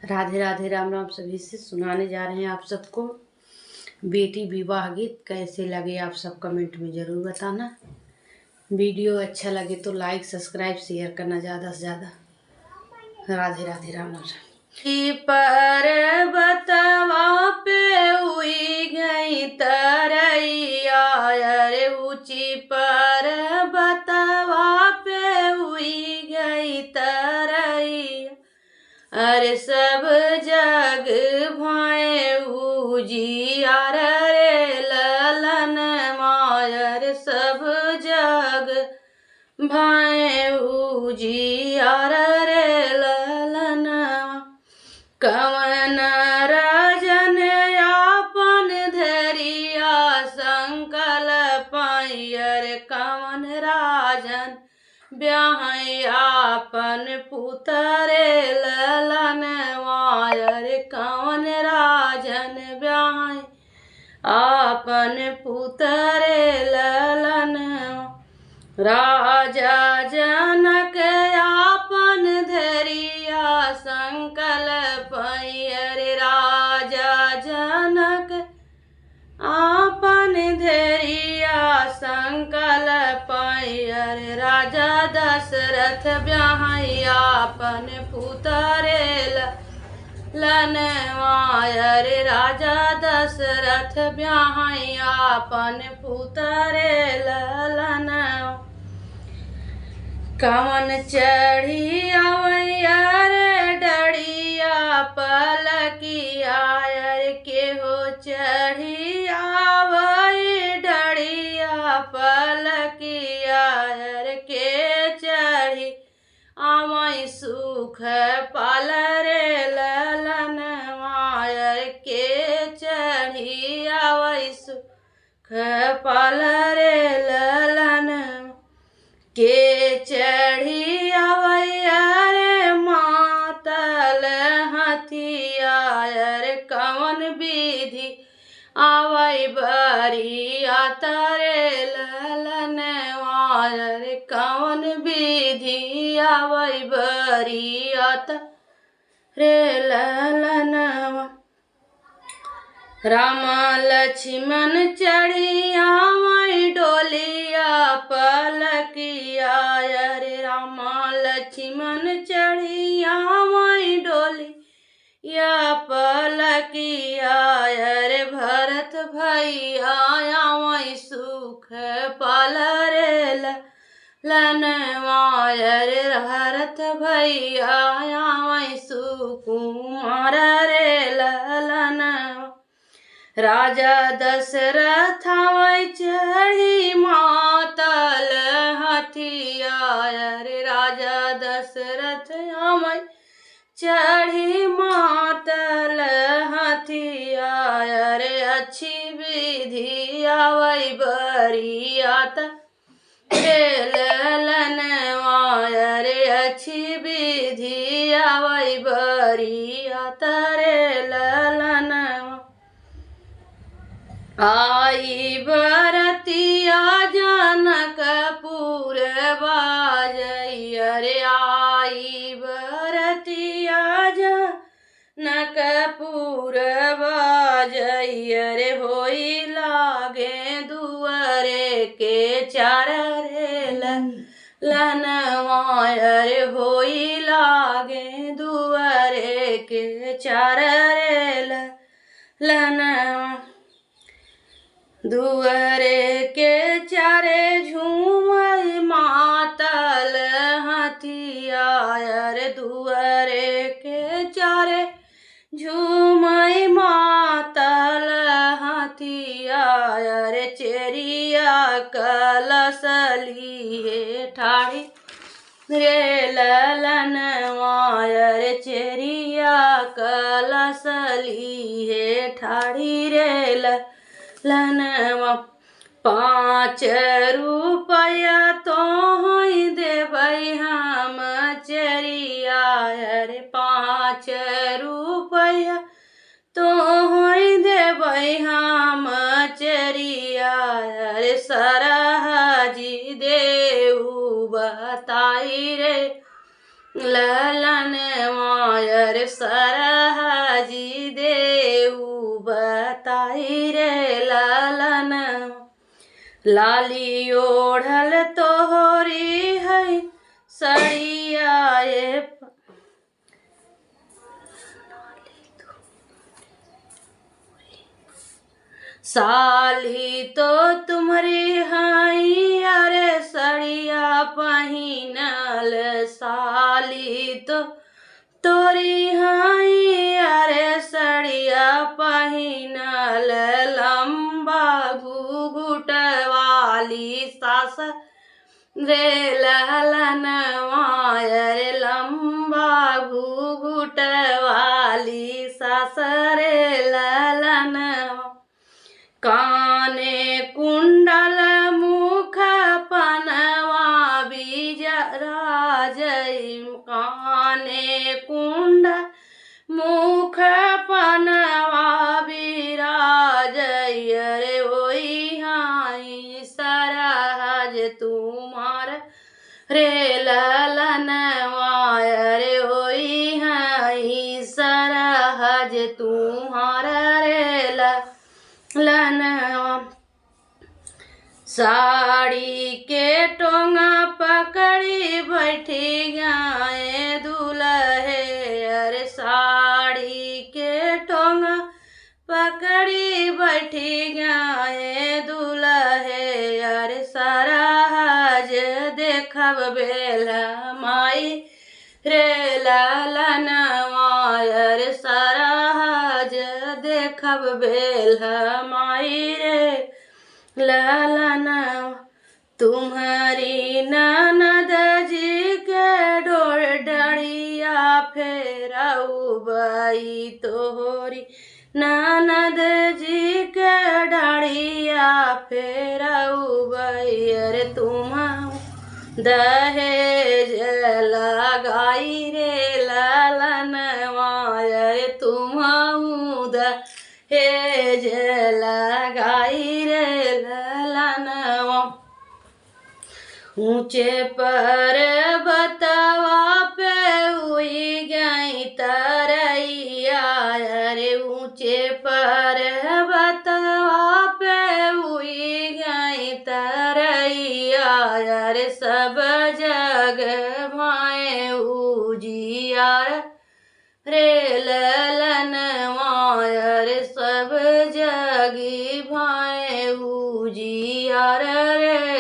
राधे राधे, राम राम सभी से सुनाने जा रहे हैं आप सबको बेटी विवाह गीत। कैसे लगे आप सब कमेंट में ज़रूर बताना। वीडियो अच्छा लगे तो लाइक सब्सक्राइब शेयर करना ज़्यादा से ज़्यादा। राधे राधे, राम राम। पर्वतवा पे हुई गई तरैया, अरे ऊंची पर्वतवा पे हुई गई तरैया, अरे सब जग भाए उजियार रे ललन मायर, सब जग भाए उजियार रे ललन। कवन राजन आपन धरिया संकल्प, अरे कवन राजन ब्याह आपन पुतरे ललन वायर, कवन राजन ब्याह आपन पुतरे ललन। राजा जनक आपन धरिया संकल्प, अरे राजा जनक आपन धरिया संकल्प, अरे राजा दशरथ ब्याह आपन पुतरे लनवायर, राजा दशरथ ब्याह आपन पुतरे ललन। कवन चढ़ी अवैयर डड़िया पलकिया, के हो चढ़ी आवै डड़िया पलकिया, के चढ़ी आवै सुख पाल रे ललन मायर, के चढ़ी आवै सुख पाल रे ललन। के चढ़ी आवै रे मातल हथिया, कवन विधि आवै बरियात रे ललन वायर, कवन विधि आवै बरियात रे ललन। राम लक्ष्मण चढ़ी आवै डोलिया पलकिया, अरे राम लक्ष्मण चढ़ी आवै डोलिया पलकिया, अरे भरत भैया आवै सुख पाल रे ललन वायर, भरत भैया आवै सुकुमार रे ललन। राजा दशरथ आवै चढ़ी मातल हथिया, अरे राजा दशरथ आवै चढ़ी मातल हथिया, अरे अच्छी विधि आवै बरियात रे ललन वायर, अच्छी विधि आवै बरियात रे ललन। आई बरतिया जनकपुर बाजै, अरे आई बरतिया जनकपुर बाजै, अरे होई लागे दुआरे के चार रे ललन वायर, होई लागे दुआरे के चार रे ललन। दुआरे के चारे झूमै मातल हथिया, अरे दुआरे के चारे झूमै मातल हथिया, अरे चेरिया कलश लिए ठाढ़ी रे ललन वायर, चेरिया कलश लिए ठाढ़ी रे ललन। 5 रुपया तोहै देबै हम चेरिया, अरे 5 रुपया तोहै देबै हम चेरिया, अरे सरहाजी देऊ बताई रे ललन रे सरहजी देऊ बताई रे लालन लाली ओढ़ल तोहरी है सड़ियाए साली तो तुम्हारी हाई अरे सड़िया पहिनल साली तो तोरी हाई अरे सड़िया पहिनल लंबा घूघूट वाली सास रे ललनवा रे लंबा घूघूट वाली सास रे ललनवा काने कुंडल मुख पनवा बीज राजई काने कुंडल मुख पनवा बिराजई रे ओई हाई सरहज तुम्हार रे ललनवा रे ओई हाई सरहज तुम्हारा रे ललनवा साड़ी के टोंगा पकड़ी बैठी गाए दूल्हे अरे साड़ी के टोंगा पकड़ी बैठी गाए दूल्हे अरे सरहज देखब बेला माई रे ललनवा अरे सरहज देखब बेला माई रे ललनवा तुम्हारी ननद जी के डोर डड़िया फेराऊ बाई तोहरी ननद जी के डड़िया फेराऊ बाई अरे तुम दहेज लगाई रे ललनवा अरे तुम दहेज लगाई रे ललनवा ऊंचे पर बतवा पे हुई गई तरैया रे ऊंचे पर बतवा पे हुई गई तरैया रे सब जग माए उजियार रे ललनवा रे सब जगी भाए उजियार रे